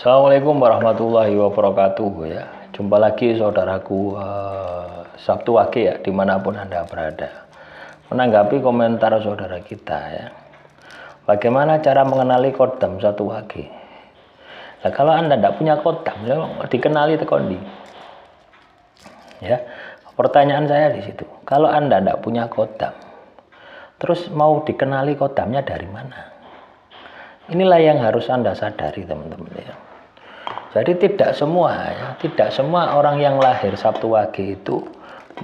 Assalamualaikum warahmatullahi wabarakatuh ya. Jumpa lagi saudaraku Sabtu Wage ya, dimanapun Anda berada. Menanggapi komentar saudara kita ya. Bagaimana cara mengenali kodam Sabtu Wage? Nah, kalau Anda tidak punya kodam, ya, dikenali tekondi. Ya, pertanyaan saya di situ. Kalau Anda tidak punya kodam, terus mau dikenali kodamnya dari mana? Inilah yang harus Anda sadari teman-teman ya. Jadi tidak semua orang yang lahir Sabtu Wage itu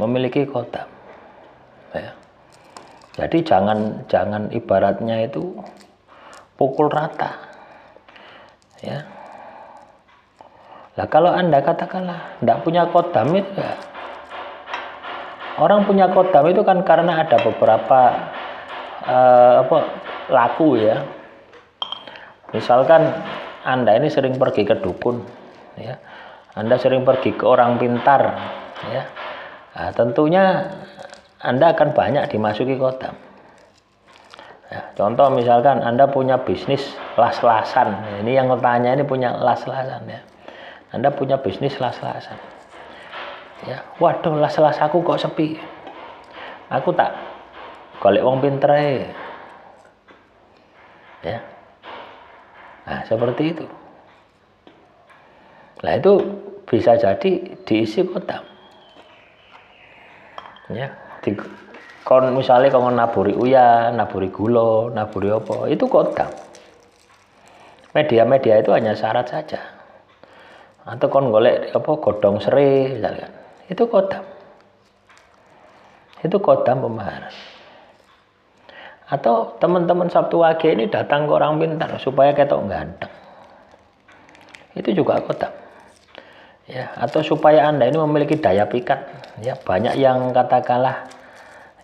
memiliki kodam. Ya. Jadi jangan ibaratnya itu pukul rata. Ya. Nah, kalau Anda katakanlah tidak punya kodam itu ya. Orang punya kodam itu kan karena ada beberapa laku ya. Misalkan Anda ini sering pergi ke dukun, ya. Anda sering pergi ke orang pintar, ya. Nah, tentunya Anda akan banyak dimasuki kodam. Ya, contoh misalkan Anda punya bisnis las-lasan, ini yang tanya ini punya las-lasan ya. Anda punya bisnis las-lasan, ya. Waduh, las-las aku kok sepi. Aku tak golek wong pinter ya. Nah, seperti itu. Nah, itu bisa jadi diisi kodam. Ya, misalnya kalau naburi uyan, naburi gula, naburi apa, itu kodam. Media-media itu hanya syarat saja. Atau kon golek apa godhong serai misalkan. Itu kodam. Itu kodam pemaharan. Atau teman-teman Sabtu Wage ini datang ke orang pintar supaya ketok ganteng. Itu juga kodam. Ya, atau supaya Anda ini memiliki daya pikat. Ya, banyak yang katakanlah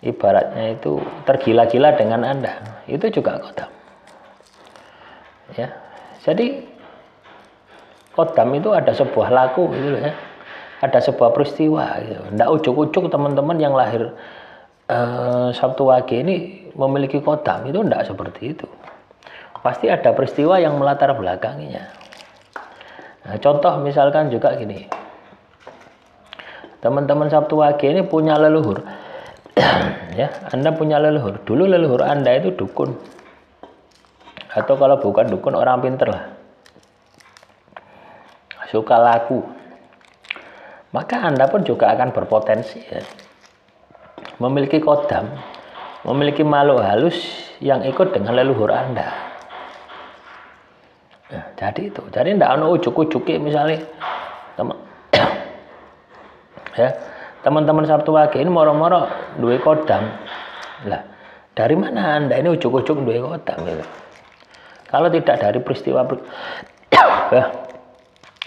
ibaratnya itu tergila-gila dengan Anda. Itu juga kodam. Ya. Jadi kodam itu ada sebuah laku gitu ya. Ada sebuah peristiwa gitu. Nggak ujuk-ujuk teman-teman yang lahir Sabtu Wage ini memiliki kodam, itu tidak seperti itu. Pasti ada peristiwa yang melatar belakanginya. Nah, contoh misalkan juga gini, teman-teman Sabtu Wage ini punya leluhur. Ya, Anda punya leluhur. Dulu leluhur Anda itu dukun, atau kalau bukan dukun orang pinter lah, suka laku. Maka Anda pun juga akan berpotensi ya, memiliki kodam, memiliki makhluk halus yang ikut dengan leluhur Anda. Nah, jadi itu. Jadi tidak ada ujuk-ujuk misalnya ya, teman-teman Sabtu Wage ini moro-moro duwe kodam. Lah, dari mana Anda ini ujuk-ujuk duwe kodam gitu. Kalau tidak dari peristiwa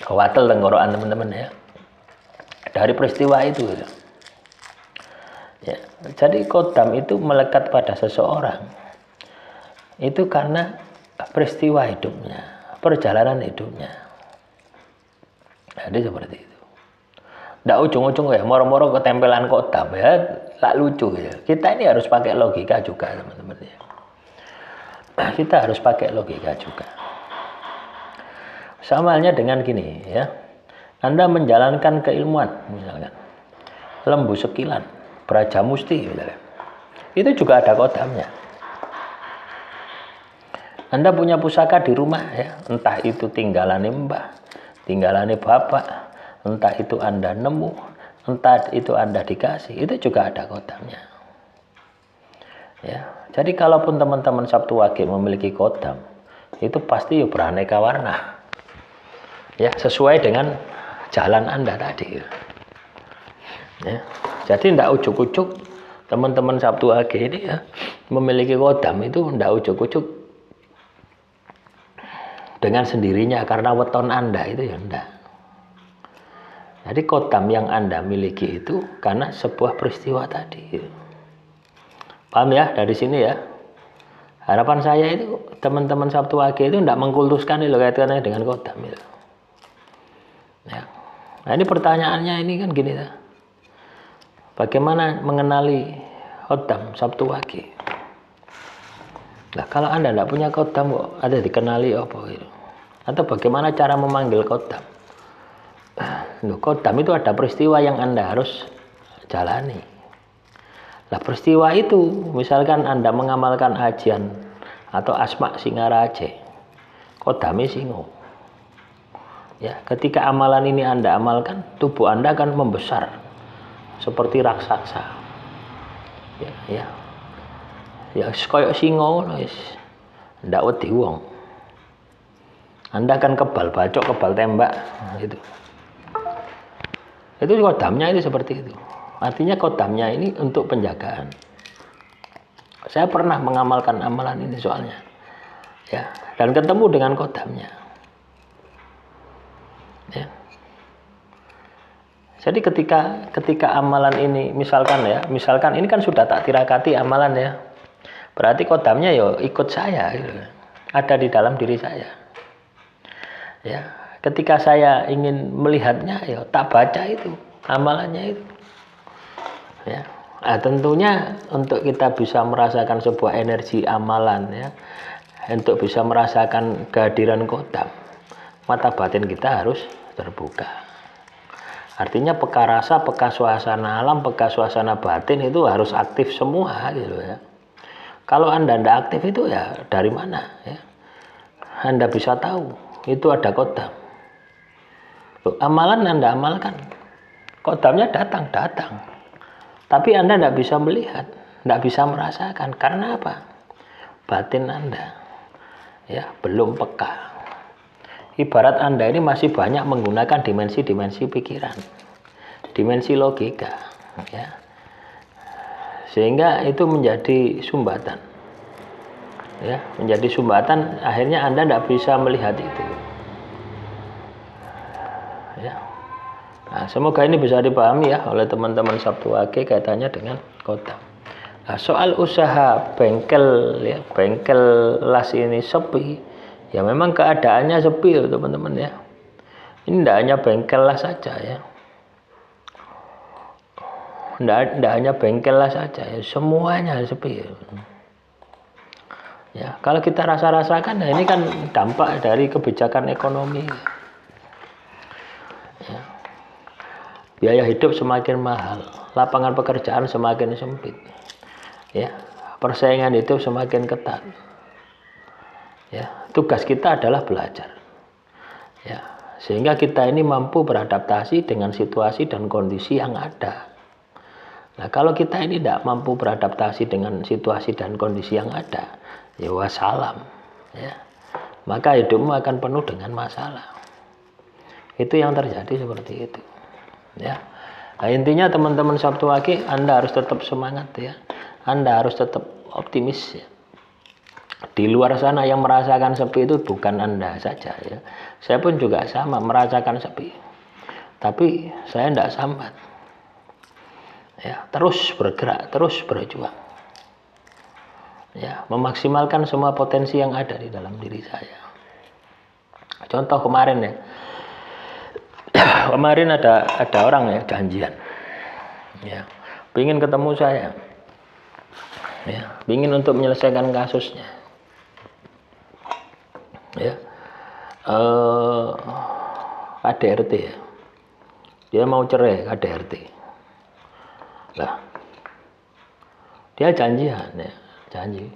kewatel tenggorokan teman-teman ya. Dari peristiwa itu gitu. Ya, jadi kodam itu melekat pada seseorang itu karena peristiwa hidupnya, perjalanan hidupnya. Jadi seperti itu. Nggak ujung-ujung ya, moro-moro ketempelan kodam ya, tak lucu ya. Kita ini harus pakai logika juga teman-teman ya. Kita harus pakai logika juga. Sama halnya dengan gini ya. Anda menjalankan keilmuan misalkan, lembu sekilan, Braja Musti misalkan. Itu juga ada kodamnya. Anda punya pusaka di rumah ya, entah itu tinggalannya mbah, tinggalannya bapak, entah itu Anda nemu, entah itu Anda dikasih, itu juga ada kodamnya. Ya, jadi kalaupun teman-teman Sabtu Wage memiliki kodam, itu pasti beraneka warna. Ya, sesuai dengan jalan Anda tadi. Ya, jadi tidak ujuk-ujuk teman-teman Sabtu Wage ini ya memiliki kodam itu tidak ujuk-ujuk dengan sendirinya karena weton Anda itu ya enggak. Jadi kodam yang Anda miliki itu karena sebuah peristiwa tadi. Paham ya dari sini ya? Harapan saya itu teman-teman Sabtu Wage itu tidak mengkultuskan itu kaitannya dengan kodam itu. Ya. Nah, ini pertanyaannya ini kan gini ya. Bagaimana mengenali kodam Sabtu Wage? Nah, kalau Anda tidak punya kodam kok ada dikenali apa gitu. Atau bagaimana cara memanggil kodam? Loh, kodam itu ada peristiwa yang Anda harus jalani. Nah, peristiwa itu, misalkan Anda mengamalkan ajian atau asma Singaraja, kodame singo. Ya, ketika amalan ini Anda amalkan, tubuh Anda akan membesar seperti raksasa. Ya. Ya, koyok singo wis ndak wedi wong. Anda akan kebal bacok, kebal tembak gitu. Itu kodamnya itu seperti itu. Artinya kodamnya ini untuk penjagaan. Saya pernah mengamalkan amalan ini soalnya. Ya, dan ketemu dengan kodamnya. Ya. Jadi ketika amalan ini misalkan ini kan sudah tak tirakati amalan ya. Berarti kodamnya ya ikut saya gitu. Ada di dalam diri saya. Ya, ketika saya ingin melihatnya ya tak baca itu amalannya itu. Ya. Nah, tentunya untuk kita bisa merasakan sebuah energi amalan ya, untuk bisa merasakan kehadiran kodam, mata batin kita harus terbuka. Artinya peka rasa, peka suasana alam, peka suasana batin itu harus aktif semua gitu ya. Kalau Anda tidak aktif itu ya dari mana ya? Anda bisa tahu itu ada kodam. Loh, amalan Anda amalkan, kodamnya datang. Tapi Anda tidak bisa melihat, tidak bisa merasakan. Karena apa? Batin Anda ya belum peka. Ibarat Anda ini masih banyak menggunakan dimensi-dimensi pikiran, dimensi logika, ya. Sehingga itu menjadi sumbatan, ya, menjadi sumbatan. Akhirnya Anda tidak bisa melihat itu, ya. Nah, semoga ini bisa dipahami ya oleh teman-teman Sabtu Wage kaitannya dengan kodam. Nah, soal usaha bengkel, ya, bengkel las ini sepi. Ya memang keadaannya sepi loh teman-teman ya. Ini tidak hanya bengkel las saja ya. Tidak hanya bengkel las saja ya. Semuanya sepi ya. Ya, kalau kita rasakan nah ini kan dampak dari kebijakan ekonomi. Ya. Biaya hidup semakin mahal, lapangan pekerjaan semakin sempit. Ya, persaingan hidup semakin ketat. Ya, tugas kita adalah belajar. Ya, sehingga kita ini mampu beradaptasi dengan situasi dan kondisi yang ada. Nah, kalau kita ini tidak mampu beradaptasi dengan situasi dan kondisi yang ada, ya wassalam. Ya, maka hidupmu akan penuh dengan masalah. Itu yang terjadi seperti itu. Ya, nah, intinya teman-teman Sabtu Wage, Anda harus tetap semangat ya. Anda harus tetap optimis ya. Di luar sana yang merasakan sepi itu bukan Anda saja ya. Saya pun juga sama merasakan sepi. Tapi saya tidak sambat. Ya, terus bergerak, terus berjuang. Ya, memaksimalkan semua potensi yang ada di dalam diri saya. Contoh kemarin ya. Kemarin ada orang ya janjian. Ya, ingin ketemu saya. Ya, ingin untuk menyelesaikan kasusnya. Ya, KDRT ya, dia mau cerai KDRT. Lah, dia janjian ya, janji.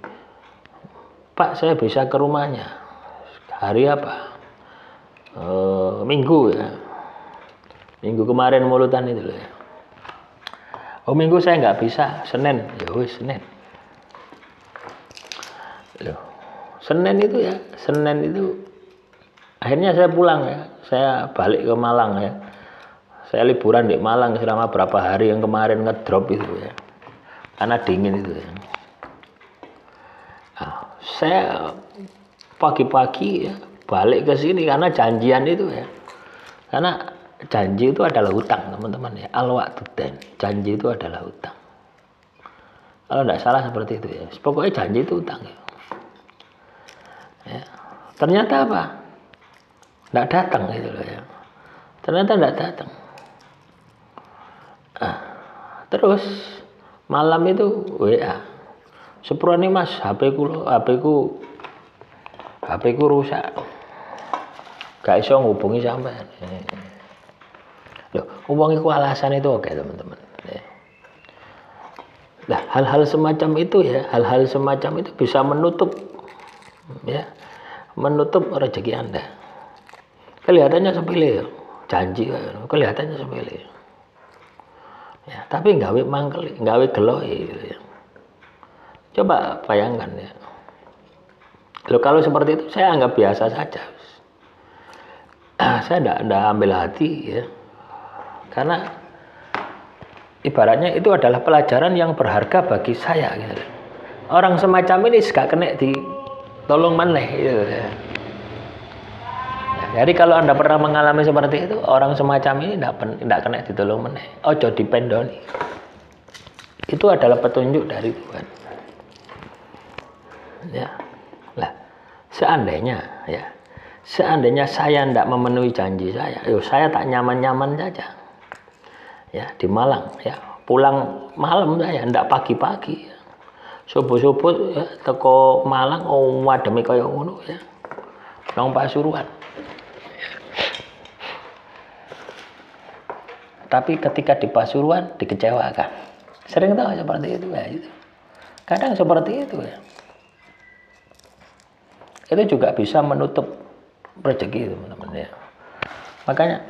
Pak, saya bisa ke rumahnya. Hari apa? Minggu ya. Minggu kemarin mulutan itu loh ya. Oh, Minggu saya nggak bisa, Senin. Ya wis Senin. Loh, Senin itu akhirnya saya pulang ya, saya balik ke Malang ya, saya liburan di Malang selama berapa hari yang kemarin ngedrop itu ya, karena dingin itu ya. Nah, saya pagi-pagi ya balik ke sini karena janjian itu ya, karena janji itu adalah hutang teman-teman ya, al-wa'dudain, janji itu adalah hutang. Kalau tidak salah seperti itu ya, pokoknya janji itu hutang ya. Ya. Ternyata apa? Tidak datang gitu loh ya. Ternyata tidak datang. Nah, terus malam itu WA. Sepurane Mas, HP ku rusak. gak iso ngubungi sampean. Loh, wong iku alasan itu oke, teman-teman. Nah, hal-hal semacam itu ya, hal-hal semacam itu bisa menutup ya, menutup rezeki Anda. Kelihatannya sepele ya, janji kelihatannya sepele. Ya, tapi gawe mangkel, gawe geloy gitu ya. Coba bayangkan ya. Loh, kalau seperti itu saya anggap biasa saja. Saya tidak ambil hati ya. Karena ibaratnya itu adalah pelajaran yang berharga bagi saya gitu. Orang semacam ini gak kena ditolong maneh gitu ya. Jadi kalau Anda pernah mengalami seperti itu, orang semacam ini tidak kena ditolong maneh. Ojo dipendoni. Itu adalah petunjuk dari Tuhan. Ya. Lah, seandainya saya tidak memenuhi janji saya tak nyaman-nyaman saja. Ya, di Malang ya, pulang malam saya ndak pagi-pagi ya. Subuh-subuh ya, teko Malang wademe kaya ngono ya, nang Pasuruan. Tapi ketika di Pasuruan dikecewakan, sering tahu seperti itu ya, itu kadang seperti itu ya, itu juga bisa menutup rezeki, teman-teman ya. Makanya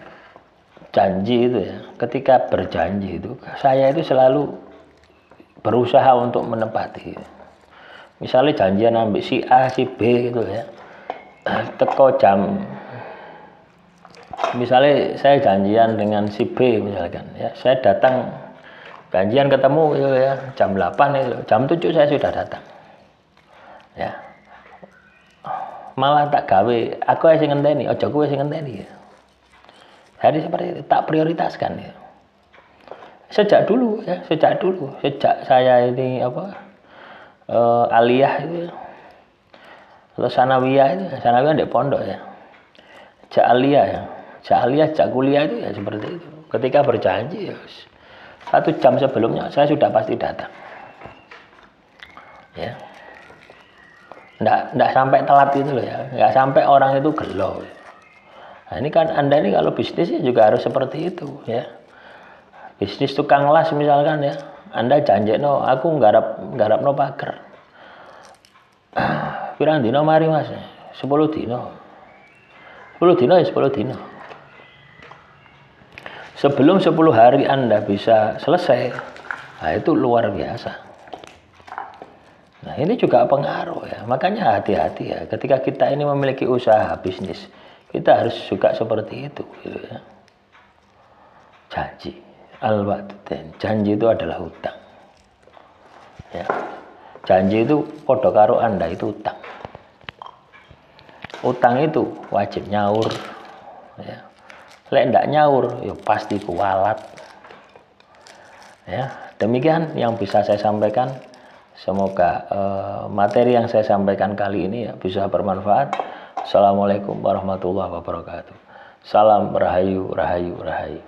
janji itu ya, ketika berjanji itu saya itu selalu berusaha untuk menepati. Misalnya janjian ambil si A, si B gitu ya, teko jam, misalnya saya janjian dengan si B misalkan ya, saya datang janjian ketemu gitu ya, jam 8 itu, jam 7 saya sudah datang ya, malah tak gawe aku sing ngenteni, ojo kowe sing ngenteni ya. Jadi seperti itu, tak prioritaskan ya. Sejak saya ini aliyah itu atau sanawiyah di pondok ya. Sejak aliyah, sejak kuliah itu ya seperti itu. Ketika berjanji ya 1 jam sebelumnya saya sudah pasti datang. Ya. Nggak sampai telat itu loh ya. Nggak sampai orang itu gelo. Ya. Nah, ini kan Anda ini kalau bisnis juga harus seperti itu ya. Bisnis tukang las misalkan ya, Anda janji aku nggarap pager. Pirang dino mari Mas? 10 dino. 10 dino ya 10 dino. Sebelum 10 hari Anda bisa selesai, nah itu luar biasa. Nah, ini juga pengaruh ya. Makanya hati-hati ya, ketika kita ini memiliki usaha bisnis, kita harus juga seperti itu gitu ya. Janji, janji itu adalah hutang. Ya. Janji itu podo karo Anda itu utang. Utang itu wajib nyaur. Ya. Lek ndak nyaur, ya pasti kualat. Ya, demikian yang bisa saya sampaikan. Semoga materi yang saya sampaikan kali ini ya bisa bermanfaat. Assalamualaikum warahmatullahi wabarakatuh. Salam rahayu, rahayu, rahayu.